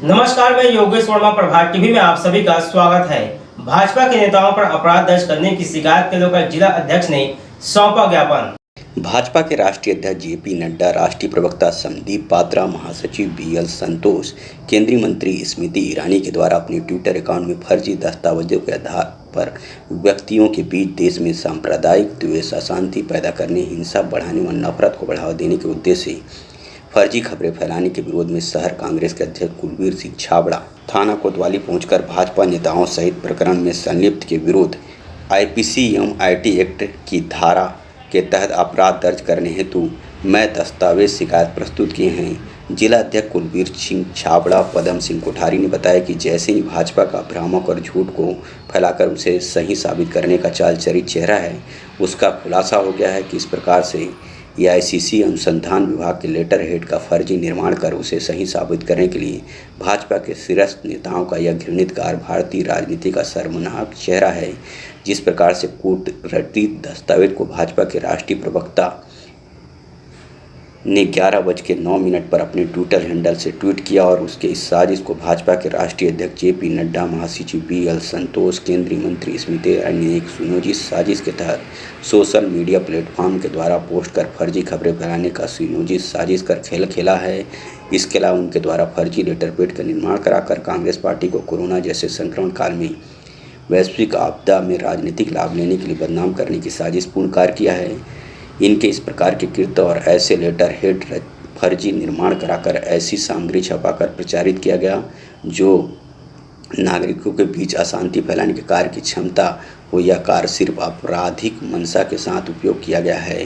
नमस्कार, मैं योगेश वर्मा। प्रभात टीवी में आप सभी का स्वागत है। भाजपा के नेताओं पर अपराध दर्ज करने की शिकायत के लेकर जिला अध्यक्ष ने सौंपा ज्ञापन। भाजपा के राष्ट्रीय अध्यक्ष जेपी नड्डा, राष्ट्रीय प्रवक्ता संदीप पात्रा, महासचिव बीएल संतोष, केंद्रीय मंत्री स्मृति ईरानी के द्वारा अपने ट्विटर अकाउंट में फर्जी दस्तावेजों के आधार पर व्यक्तियों के बीच देश में सांप्रदायिक द्वेष, अशांति पैदा करने, हिंसा बढ़ाने व नफरत को बढ़ावा देने के उद्देश्य से फर्जी खबरें फैलाने के विरोध में शहर कांग्रेस के अध्यक्ष कुलवीर सिंह छाबड़ा थाना कोतवाली पहुंचकर भाजपा नेताओं सहित प्रकरण में संलिप्त के विरुद्ध आईपीसी एवं आईटी एक्ट की धारा के तहत अपराध दर्ज करने हेतु मैं दस्तावेज शिकायत प्रस्तुत किए हैं। जिला अध्यक्ष कुलवीर सिंह छाबड़ा पदम सिंह कोठारी ने बताया कि जैसे ही भाजपा का भ्रामक और झूठ को फैलाकर उसे सही साबित करने का चालचरित चेहरा है, उसका खुलासा हो गया है कि इस प्रकार से एआईसीसी अनुसंधान विभाग के लेटर हेड का फर्जी निर्माण कर उसे सही साबित करने के लिए भाजपा के शीर्ष नेताओं का यह घृणित कार्य भारतीय राजनीति का शर्मनाक चेहरा है। जिस प्रकार से कूटरचित दस्तावेज को भाजपा के राष्ट्रीय प्रवक्ता ने 11:09 पर अपने ट्विटर हैंडल से ट्वीट किया और उसके इस साजिश को भाजपा के राष्ट्रीय अध्यक्ष जेपी नड्डा, महासचिव बीएल संतोष, केंद्रीय मंत्री स्मृति ईरानी ने एक सुनियोजित साजिश के तहत सोशल मीडिया प्लेटफॉर्म के द्वारा पोस्ट कर फर्जी खबरें फैलाने का सुनियोजित साजिश कर खेल खेला है। इसके अलावा उनके द्वारा फर्जी लेटर पेड का निर्माण कराकर कांग्रेस पार्टी को कोरोना जैसे संक्रमण काल में वैश्विक आपदा में राजनीतिक लाभ लेने के लिए बदनाम करने की साजिश पूर्ण कार्य किया है। इनके इस प्रकार के कृत्य और ऐसे लेटर हेड फर्जी निर्माण कराकर ऐसी सामग्री छपाकर प्रचारित किया गया जो नागरिकों के बीच अशांति फैलाने के कार्य की क्षमता हो, यह कार्य सिर्फ आपराधिक मंशा के साथ उपयोग किया गया है।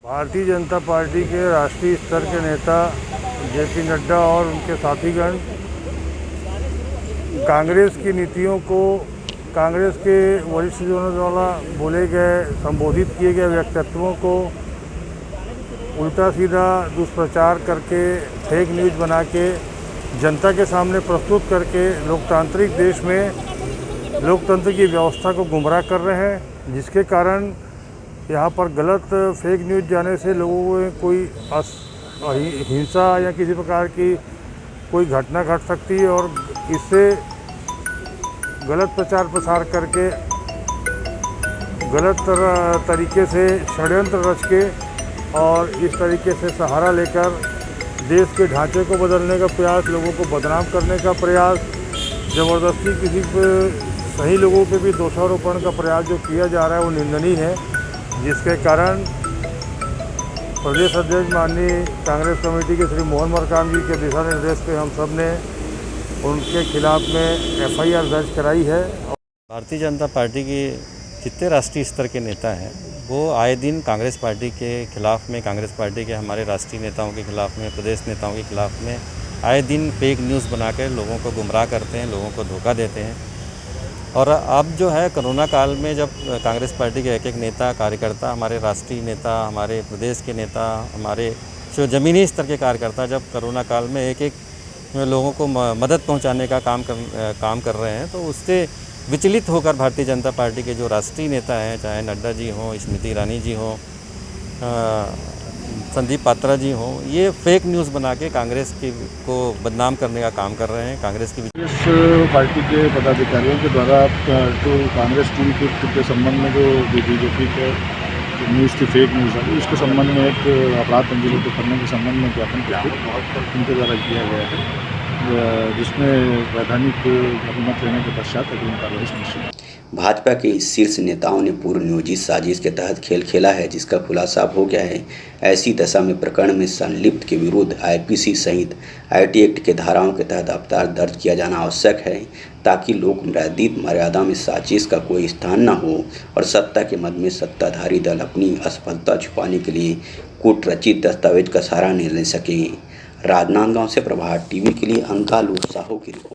भारतीय जनता पार्टी के राष्ट्रीय स्तर के नेता जेपी नड्डा और उनके साथीगण कांग्रेस की नीतियों को, कांग्रेस के वरिष्ठ जनों द्वारा बोले गए, संबोधित किए गए व्यक्तित्वों को उल्टा सीधा दुष्प्रचार करके, फेक न्यूज़ बना के जनता के सामने प्रस्तुत करके लोकतांत्रिक देश में लोकतंत्र की व्यवस्था को गुमराह कर रहे हैं, जिसके कारण यहाँ पर गलत फेक न्यूज़ जाने से लोगों में कोई हिंसा या किसी प्रकार की कोई घटना घट सकती है और इससे गलत प्रचार प्रसार करके गलत तरीके से षड्यंत्र रच के और इस तरीके से सहारा लेकर देश के ढांचे को बदलने का प्रयास, लोगों को बदनाम करने का प्रयास, ज़बरदस्ती किसी सही लोगों पे भी दोषारोपण का प्रयास जो किया जा रहा है वो निंदनीय है। जिसके कारण प्रदेश अध्यक्ष माननीय कांग्रेस कमेटी के श्री मोहन मरकाम जी के दिशा निर्देश पे हम सब ने उनके खिलाफ में एफआईआर दर्ज कराई है। भारतीय जनता पार्टी के जितने राष्ट्रीय स्तर के नेता हैं वो आए दिन कांग्रेस पार्टी के खिलाफ में, कांग्रेस पार्टी के हमारे राष्ट्रीय नेताओं के खिलाफ में, प्रदेश नेताओं के खिलाफ में आए दिन फेक न्यूज़ बनाकर लोगों को गुमराह करते हैं, लोगों को धोखा देते हैं। और अब जो है कोरोना काल में जब कांग्रेस पार्टी के एक नेता, कार्यकर्ता, हमारे राष्ट्रीय नेता, हमारे प्रदेश के नेता, हमारे जो ज़मीनी स्तर के कार्यकर्ता जब कोरोना काल में एक लोगों को मदद पहुंचाने का काम कर रहे हैं, तो उससे विचलित होकर भारतीय जनता पार्टी के जो राष्ट्रीय नेता हैं, चाहे नड्डा जी हों, स्मृति ईरानी जी हों, संदीप पात्रा जी हों, ये फेक न्यूज़ बना के कांग्रेस को बदनाम करने का काम कर रहे हैं। कांग्रेस पार्टी के पदाधिकारियों के द्वारा जो कांग्रेस टूल किट के संबंध में जो बीजेपी के न्यूज़ की फेक न्यूज़ है, उसके संबंध में एक अपराध पंजीबद्ध करने के संबंध में ज्ञापन प्रस्तुत उनके द्वारा किया गया है, जिसमें वैधानिक अनुमति लेने के पश्चात अग्रिम कार्रवाई सुनिश्चित। भाजपा के इस शीर्ष नेताओं ने पूर्व नियोजित साजिश के तहत खेल खेला है, जिसका खुलासा हो गया है। ऐसी दशा में प्रकरण में संलिप्त के विरुद्ध आईपीसी सहित आईटी एक्ट के धाराओं के तहत अपराध दर्ज किया जाना आवश्यक है, ताकि लोक मर्यादा में साजिश का कोई स्थान न हो और सत्ता के मद में सत्ताधारी दल अपनी असफलता छुपाने के लिए कूटरचित दस्तावेज का सहारा नहीं ले सके। राजनांदगांव से प्रभात टीवी के लिए अंकालू साहू की रिपोर्ट।